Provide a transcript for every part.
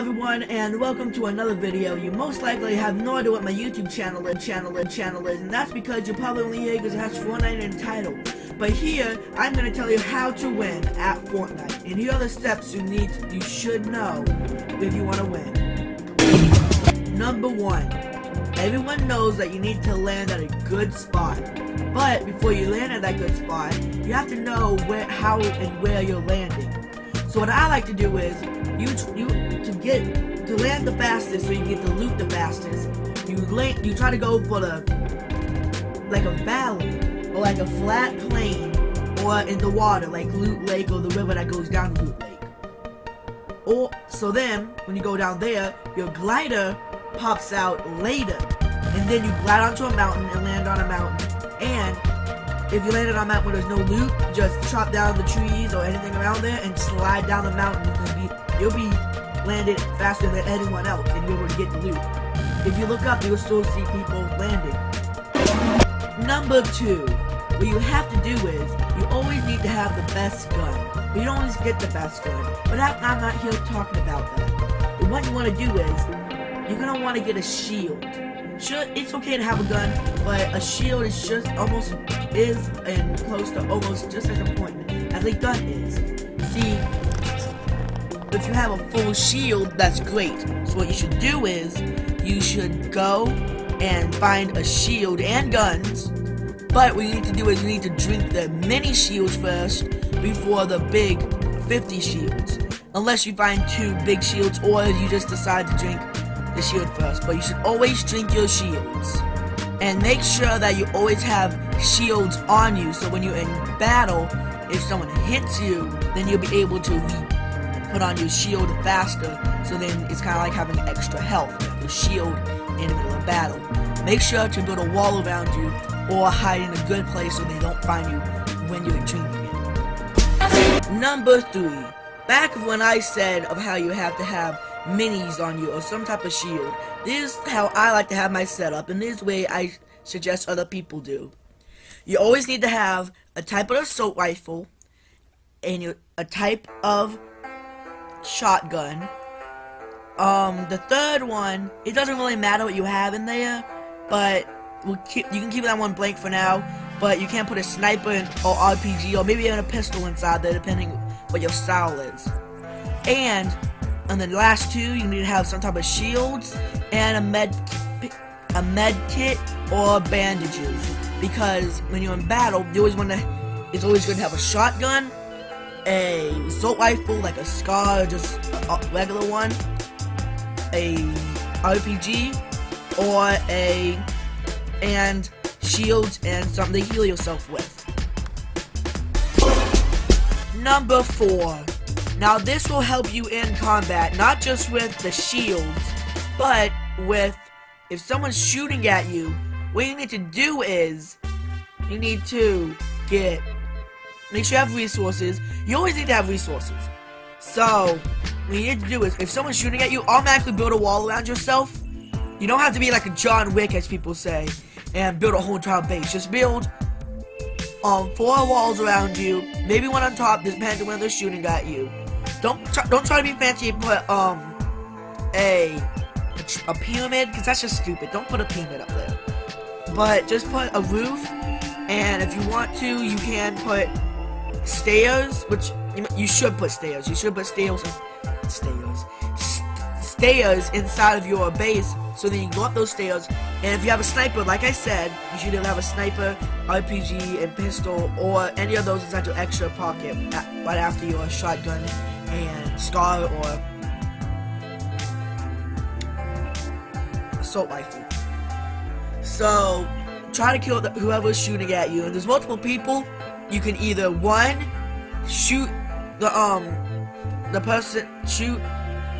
everyone, and welcome to another video. You most likely have no idea what my YouTube channel is, and that's because you're probably only here because it has Fortnite in the title. But here, I'm going to tell you how to win at Fortnite, and here are the steps you should know if you want to win. Number 1, everyone knows that you need to land at a good spot. But before you land at that good spot, you have to know how and where you're landing. So what I like to do is, to land the fastest, so you get to loot the fastest, you try to go for like a valley, or like a flat plain, or in the water, like Loot Lake, or the river that goes down to Loot Lake. So then, when you go down there, your glider pops out later, and then you glide onto a mountain and land on a mountain. And if you landed on a mountain where there's no loot, just chop down the trees or anything around there and slide down the mountain, and you'll be landed faster than anyone else, and you'll be able to get the loot. If you look up, you'll still see people landing. Number 2, what you have to do is, you always need to have the best gun. But you don't always get the best gun, but I'm not here talking about that. And what you want to do is, you're going to want to get a shield. Sure, it's okay to have a gun, but a shield is just close to almost just as important as a gun is. See, if you have a full shield, that's great. So what you should do is, you should go and find a shield and guns. But what you need to do is, you need to drink the mini shields first before the big 50 shields. Unless you find 2 big shields, or you just decide to drink the shield first. But you should always drink your shields. And make sure that you always have shields on you, so when you're in battle, if someone hits you, then you'll be able to put on your shield faster. So then it's kind of like having extra health, like your shield in the middle of battle. Make sure to build a wall around you, or hide in a good place so they don't find you when you're drinking it. Number 3, back when I said of how you have to have minis on you or some type of shield, this is how I like to have my setup, and this is the way I suggest other people do. You always need to have a type of assault rifle and a type of shotgun. The third one, it doesn't really matter what you have in there, but you can keep that one blank for now. But you can't put a sniper or RPG, or maybe even a pistol inside there, depending what your style is. And the last 2, you need to have some type of shields and a med kit or bandages, because when you're in battle, it's always good to have a shotgun, a assault rifle like a SCAR, or just a regular one, a RPG, and shields and something to heal yourself with. Number 4. Now this will help you in combat, not just with the shields, but with if someone's shooting at you. What you need to do is, you need to make sure you have resources. You always need to have resources. So what you need to do is, if someone's shooting at you, automatically build a wall around yourself. You don't have to be like a John Wick, as people say, and build a whole entire base. Just build 4 walls around you, maybe one on top, depending on when they're shooting at you. Don't try to be fancy and put a pyramid, because that's just stupid. Don't put a pyramid up there. But just put a roof, and if you want to, you can put stairs, which you should put stairs. You should put stairs inside of your base, so then you can go up those stairs. And if you have a sniper, like I said, you should either have a sniper, RPG, and pistol, or any of those inside your extra pocket right after your shotgun and SCAR or assault rifle. So try to kill whoever's shooting at you. And there's multiple people. You can either shoot the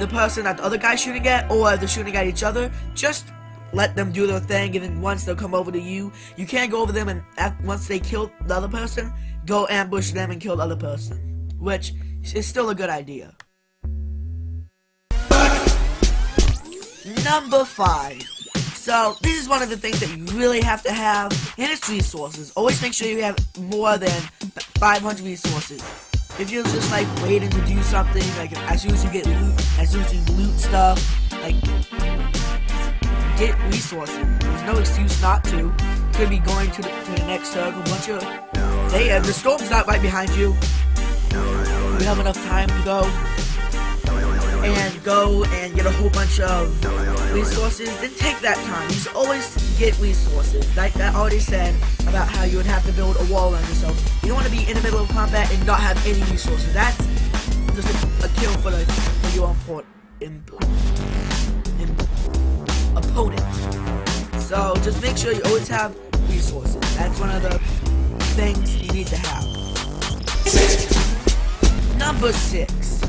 person that the other guy's shooting at, or if they're shooting at each other, just let them do their thing, and then once they'll come over to you. You can't go over them, and once they kill the other person, go ambush them and kill the other person, which is still a good idea. Number 5. So this is one of the things that you really have to have, and it's resources. Always make sure you have more than 500 resources. if you're just like waiting to do something, like as soon as you get loot, as soon as you loot stuff, like get resources. There's no excuse not to. You could be going to the next circle. Once you're there, the storm's not right behind you. You have enough time to go and get a whole bunch of resources. Then take that time. You should always get resources. Like I already said about how you would have to build a wall around yourself. You don't want to be in the middle of combat and not have any resources. That's just a kill for your opponent. So just make sure you always have resources. That's one of the things you need to have. Number 6.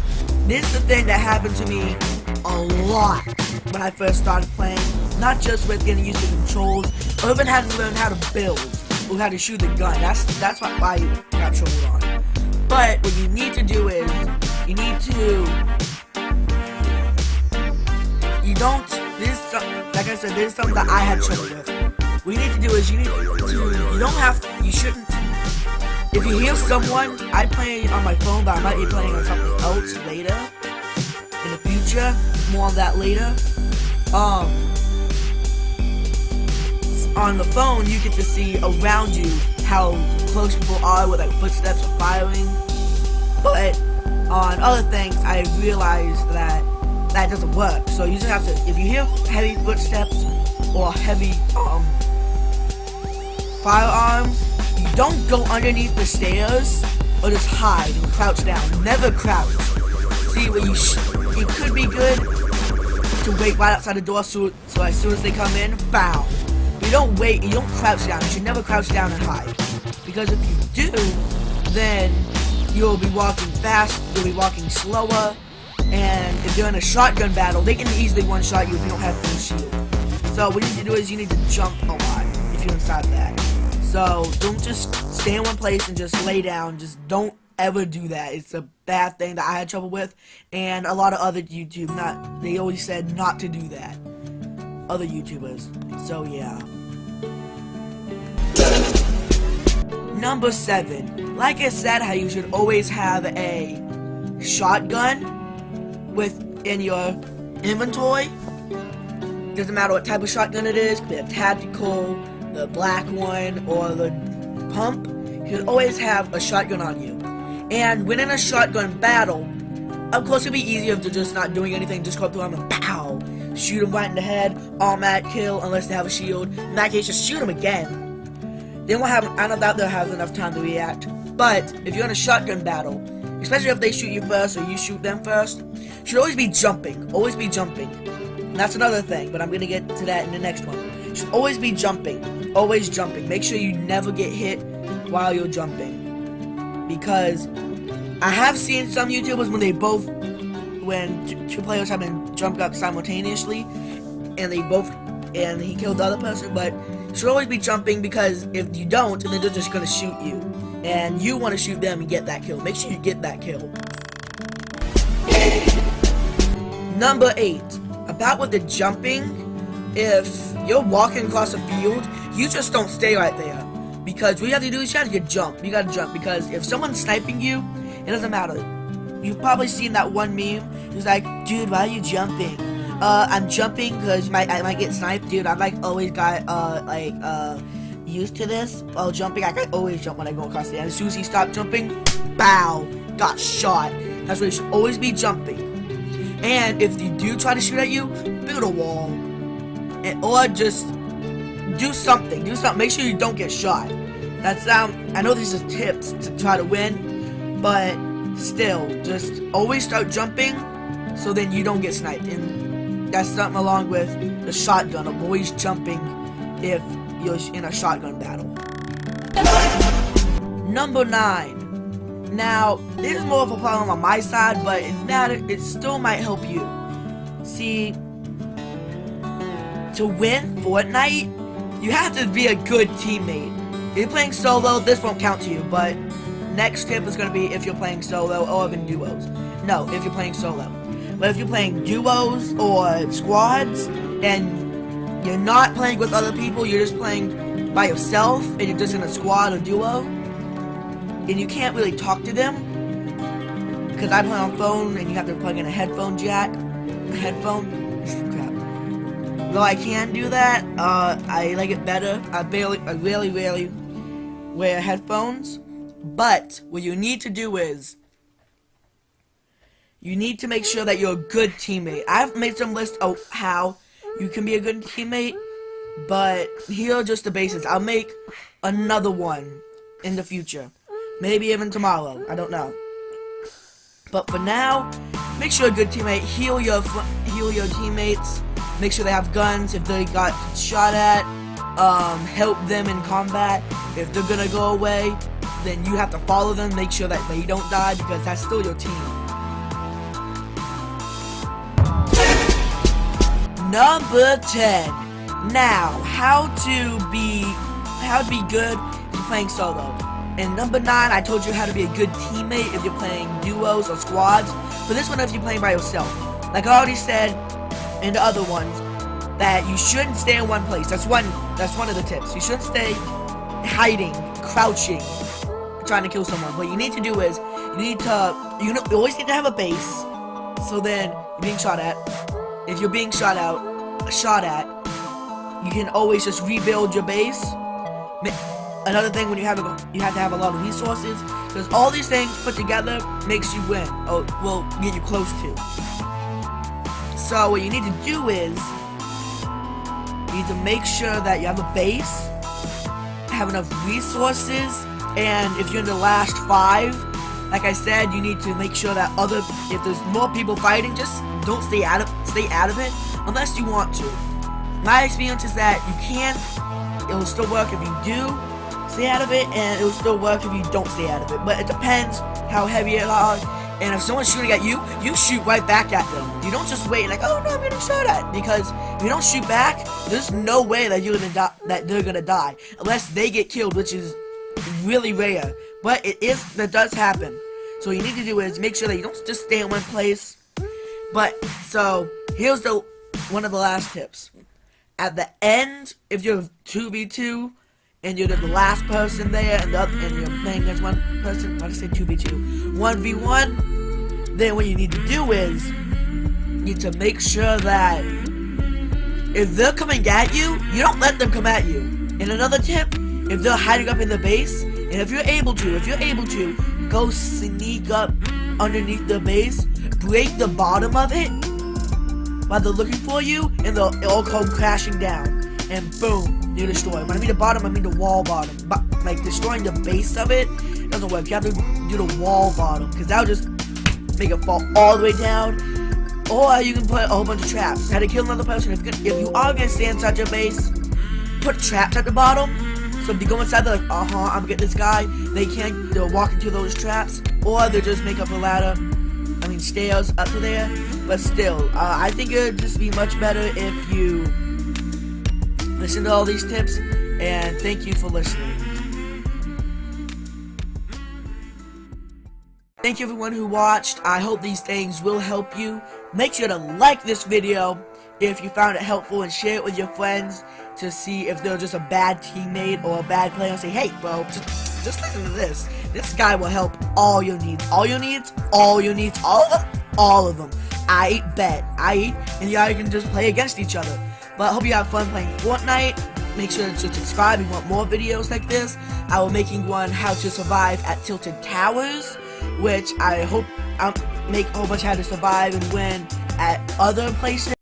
This is the thing that happened to me a lot when I first started playing. Not just with getting used to controls, or even having to learn how to build or how to shoot the gun. That's why you got trouble on. But what you need to do is you need to like I said, this is something that I had trouble with. What you need to do is you shouldn't. If you hear someone, I play on my phone, but I might be playing on something else later, in the future, more on that later. On the phone, you get to see around you how close people are with like footsteps or firing, but on other things, I realized that doesn't work. So you just have to, if you hear heavy footsteps or heavy firearms, you don't go underneath the stairs or just hide and crouch down. Never crouch. See, it could be good to wait right outside the door so as soon as they come in, bow. You don't wait, you don't crouch down. You should never crouch down and hide. Because if you do, then you'll be walking fast, you'll be walking slower, and if you're in a shotgun battle, they can easily one-shot you if you don't have full shield. So what you need to do is you need to jump a lot if you're inside that. So don't just stay in one place and just lay down. Just don't ever do that. It's a bad thing that I had trouble with, and a lot of other they always said not to do that. Other YouTubers. So yeah. Number 7. Like I said, how you should always have a shotgun in your inventory. Doesn't matter what type of shotgun it is. Could be a tactical, the black one, or the pump. You should always have a shotgun on you. And when in a shotgun battle, of course it'd be easier to just not doing anything, just go up to them and pow, shoot them right in the head, automatic kill unless they have a shield. In that case, just shoot them again. They won't have, I don't doubt they'll have enough time to react. But if you're in a shotgun battle, especially if they shoot you first or you shoot them first, you should always be jumping. Always be jumping. And that's another thing, but I'm gonna get to that in the next one. You should always be jumping. Always jumping. Make sure you never get hit while you're jumping. Because I have seen some YouTubers when two players have been jumped up simultaneously and he killed the other person, but you should always be jumping, because if you don't, then they're just gonna shoot you. And you want to shoot them and get that kill. Make sure you get that kill. Number 8. About with the jumping, if you're walking across a field, you just don't stay right there. Because what you have to do is you have to jump. You gotta jump, because if someone's sniping you, it doesn't matter. You've probably seen that one meme. It's like, dude, why are you jumping? I'm jumping because I might get sniped. Dude, I've always got used to this. While jumping, I can always jump when I go across the end. As soon as he stopped jumping, bow, got shot. That's why you should always be jumping. And if you do try to shoot at you, build a wall, or just do something. Make sure you don't get shot. I know these are tips to try to win, but still, just always start jumping so then you don't get sniped. And that's something along with the shotgun of always jumping if you're in a shotgun battle. Number 9. Now, this is more of a problem on my side, but it still might help you. See, to win Fortnite, you have to be a good teammate. If you're playing solo, this won't count to you, but next tip is going to be if you're playing solo or even duos. No, if you're playing solo. But if you're playing duos or squads, and you're not playing with other people, you're just playing by yourself, and you're just in a squad or duo, and you can't really talk to them, because I play on phone and you have to plug in a headphone jack. Crap. Though I can do that, I like it better. I really wear headphones. But what you need to do is, you need to make sure that you're a good teammate. I've made some lists of how you can be a good teammate, but here are just the basics. I'll make another one in the future. Maybe even tomorrow. I don't know. But for now, make sure you're a good teammate. Heal your teammates. Make sure they have guns if they got shot at. Help them in combat. If they're gonna go away, then you have to follow them. Make sure that they don't die, because that's still your team. Number 10. Now, how to be good if you're playing solo. And number 9, I told you how to be a good teammate if you're playing duos or squads. But this one, if you're playing by yourself. Like I already said in the other ones, that you shouldn't stay in one place. That's one of the tips. You shouldn't stay hiding, crouching, trying to kill someone. What you need to do is, you always need to have a base. So then, you're being shot at. If you're being shot at, you can always just rebuild your base. Another thing, when you have to have a lot of resources, because all these things put together makes you win, or will get you close to. So what you need to do is, you need to make sure that you have a base, have enough resources, and if you're in the last 5, like I said, you need to make sure that if there's more people fighting, just don't stay out of it, unless you want to. My experience is that you can't. It will still work if you do stay out of it, and it will still work if you don't stay out of it. But it depends how heavy it is. And if someone's shooting at you, you shoot right back at them. You don't just wait like, oh no, I'm getting shot at. Because if you don't shoot back, there's no way that they're gonna die unless they get killed, which is really rare. But that does happen. So what you need to do is make sure that you don't just stay in one place. So here's one of the last tips. At the end, if you're 2v2 and you're the last person there, and you're playing against one person, why did I say 2v2? 1v1, then what you need to do is, you need to make sure that if they're coming at you, you don't let them come at you. And another tip, if they're hiding up in the base, and if you're able to, go sneak up underneath the base, break the bottom of it while they're looking for you, and they'll all come crashing down. And boom, you destroy. When I mean the bottom, I mean the wall bottom. But like destroying the base of it doesn't work. You have to do the wall bottom, because that'll just make it fall all the way down. Or you can put a whole bunch of traps. How to kill another person. If you are gonna stay inside your base, put traps at the bottom. So if you go inside, they're like, I'm gonna get this guy. They'll walk into those traps, or they'll just make up a ladder. Stairs up to there. But still, I think it would just be much better if you listen to all these tips, and thank you for listening. Thank you everyone who watched. I hope these things will help you. Make sure to like this video if you found it helpful, and share it with your friends to see if they're just a bad teammate or a bad player, and say, hey bro, just listen to this. This guy will help all your needs. All of them. I bet. And y'all can just play against each other. But I hope you have fun playing Fortnite. Make sure to subscribe if you want more videos like this. I will making one how to survive at Tilted Towers, which I hope I'll make a whole bunch of how to survive and win at other places.